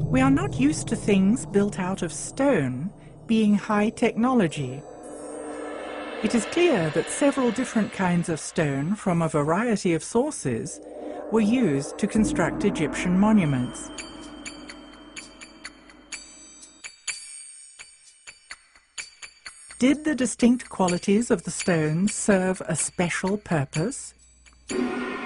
We are not used to things built out of stone being high technology. It is clear that several different kinds of stone from a variety of sources were used to construct Egyptian monuments. Did the distinct qualities of the stones serve a special purpose?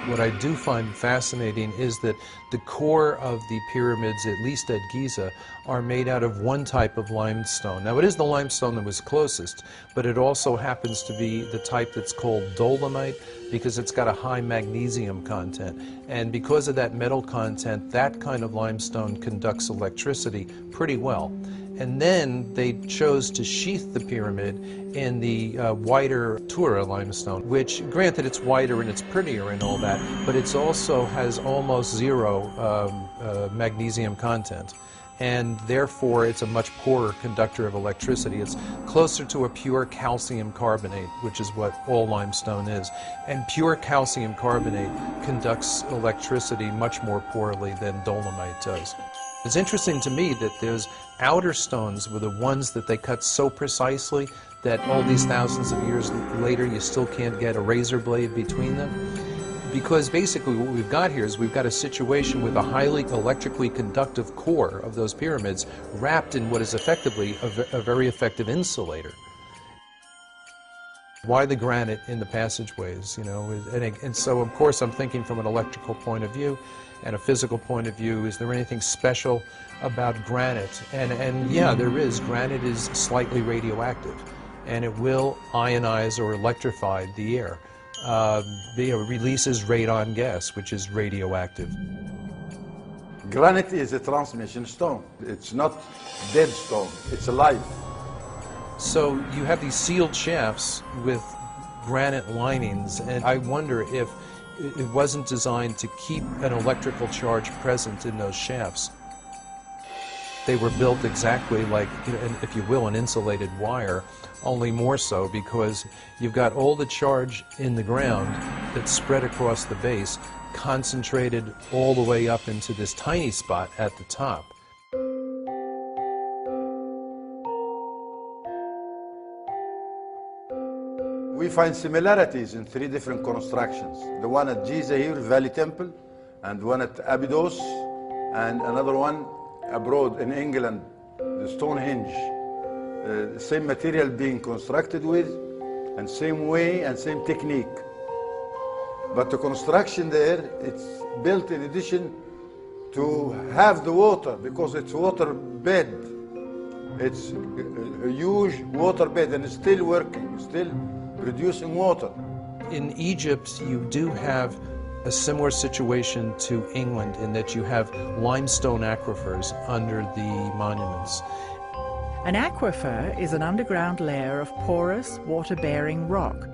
What I do find fascinating is that the core of the pyramids, at least at Giza, are made out of one type of limestone. Now, it is the limestone that was closest, but it also happens to be the type that's called dolomite because it's got a high magnesium content. And because of that metal content, that kind of limestone conducts electricity pretty well. And then they chose to sheath the pyramid in the whiter Tura limestone, which, granted, it's whiter and it's prettier and all that, but it also has almost zero magnesium content. And therefore, it's a much poorer conductor of electricity. It's closer to a pure calcium carbonate, which is what all limestone is. And pure calcium carbonate conducts electricity much more poorly than dolomite does. It's interesting to me that those outer stones were the ones that they cut so precisely that all these thousands of years later you still can't get a razor blade between them. Because basically what we've got here is we've got a situation with a highly electrically conductive core of those pyramids wrapped in what is effectively a very effective insulator. Why the granite in the passageways, you know? And so, of course, I'm thinking from an electrical point of view and a physical point of view. Is there anything special about granite? And yeah, there is. Granite is slightly radioactive, and it will ionize or electrify the air. It releases radon gas, which is radioactive. Granite is a transmission stone. It's not dead stone, it's alive. So you have these sealed shafts with granite linings, and I wonder if it wasn't designed to keep an electrical charge present in those shafts. They were built exactly like, if you will, an insulated wire, only more so because you've got all the charge in the ground that's spread across the base, concentrated all the way up into this tiny spot at the top. We find similarities in 3 different constructions. The one at Giza here, Valley Temple, and one at Abydos, and another one abroad in England, the Stonehenge. The same material being constructed with, and same way and same technique. But the construction there, it's built in addition to have the water, because it's water bed. It's a huge water bed, and it's still working, still producing water. In Egypt, you do have a similar situation to England in that you have limestone aquifers under the monuments. An aquifer is an underground layer of porous, water-bearing rock.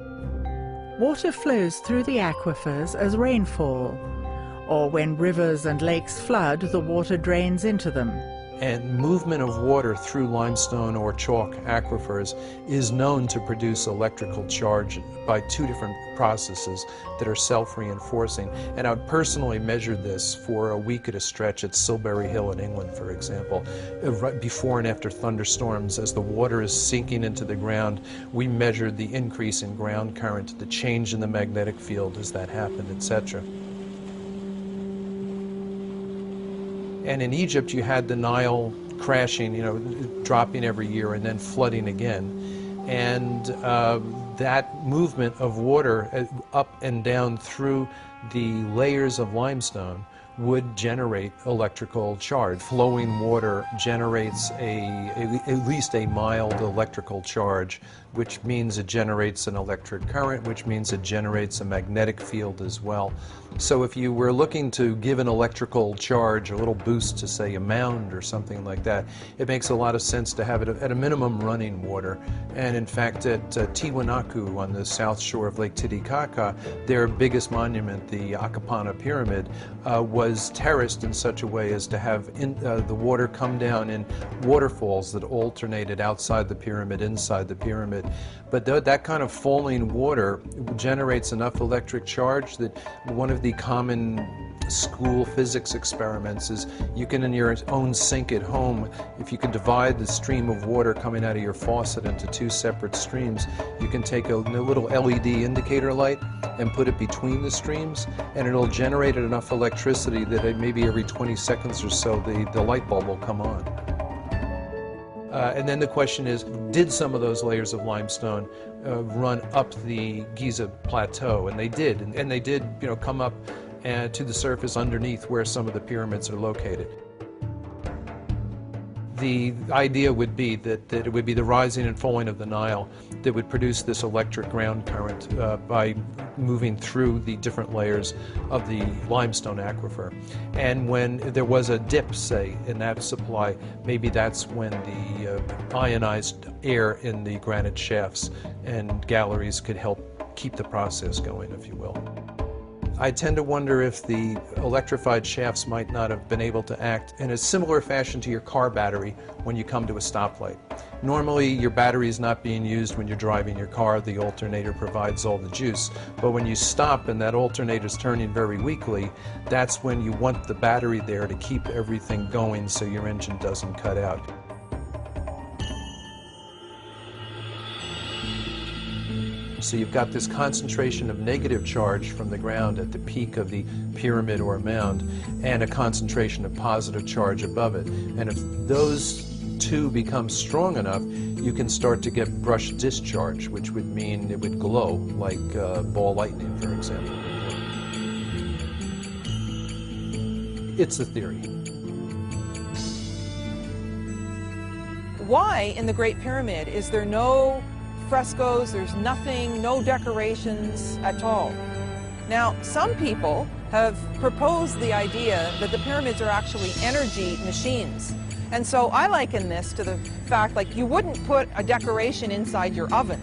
Water flows through the aquifers as rainfall, or when rivers and lakes flood, the water drains into them. And movement of water through limestone or chalk aquifers is known to produce electrical charge by 2 different processes that are self-reinforcing. And I personally measured this for a week at a stretch at Silbury Hill in England, for example. Right before and after thunderstorms, as the water is sinking into the ground, we measured the increase in ground current, the change in the magnetic field as that happened, etc. And in Egypt, you had the Nile crashing, dropping every year and then flooding again. And that movement of water up and down through the layers of limestone would generate electrical charge. Flowing water generates at least a mild electrical charge, which means it generates an electric current, which means it generates a magnetic field as well. So if you were looking to give an electrical charge, a little boost to, say, a mound or something like that, it makes a lot of sense to have it at a minimum running water. And in fact, at Tiwanaku on the south shore of Lake Titicaca, their biggest monument, the Akapana Pyramid, was was terraced in such a way as to have the water come down in waterfalls that alternated outside the pyramid, inside the pyramid. But that kind of falling water generates enough electric charge that one of the common school physics experiments is you can, in your own sink at home, if you can divide the stream of water coming out of your faucet into two separate streams, you can take a little LED indicator light and put it between the streams, and it'll generate enough electricity that maybe every 20 seconds or so the light bulb will come on. And then the question is, did some of those layers of limestone run up the Giza plateau? And they did, and they did, come up to the surface underneath where some of the pyramids are located. The idea would be that it would be the rising and falling of the Nile that would produce this electric ground current by moving through the different layers of the limestone aquifer. And when there was a dip, say, in that supply, maybe that's when the ionized air in the granite shafts and galleries could help keep the process going, if you will. I tend to wonder if the electrified shafts might not have been able to act in a similar fashion to your car battery when you come to a stoplight. Normally, your battery is not being used when you're driving your car. The alternator provides all the juice. But when you stop and that alternator is turning very weakly, that's when you want the battery there to keep everything going so your engine doesn't cut out. So you've got this concentration of negative charge from the ground at the peak of the pyramid or mound, and a concentration of positive charge above it. And if those two become strong enough, you can start to get brush discharge, which would mean it would glow, like ball lightning, for example. It's a theory. Why in the Great Pyramid is there no frescoes, there's nothing, no decorations at all? Now, some people have proposed the idea that the pyramids are actually energy machines. And so I liken this to the fact, like, you wouldn't put a decoration inside your oven.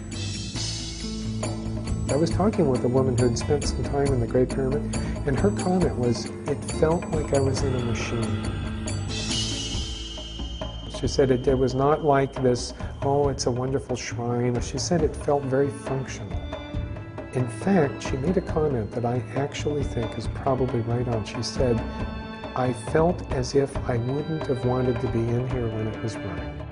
I was talking with a woman who had spent some time in the Great Pyramid, and her comment was, it felt like I was in a machine. She said it was not like this, oh, it's a wonderful shrine. She said it felt very functional. In fact, she made a comment that I actually think is probably right on. She said, I felt as if I wouldn't have wanted to be in here when it was running.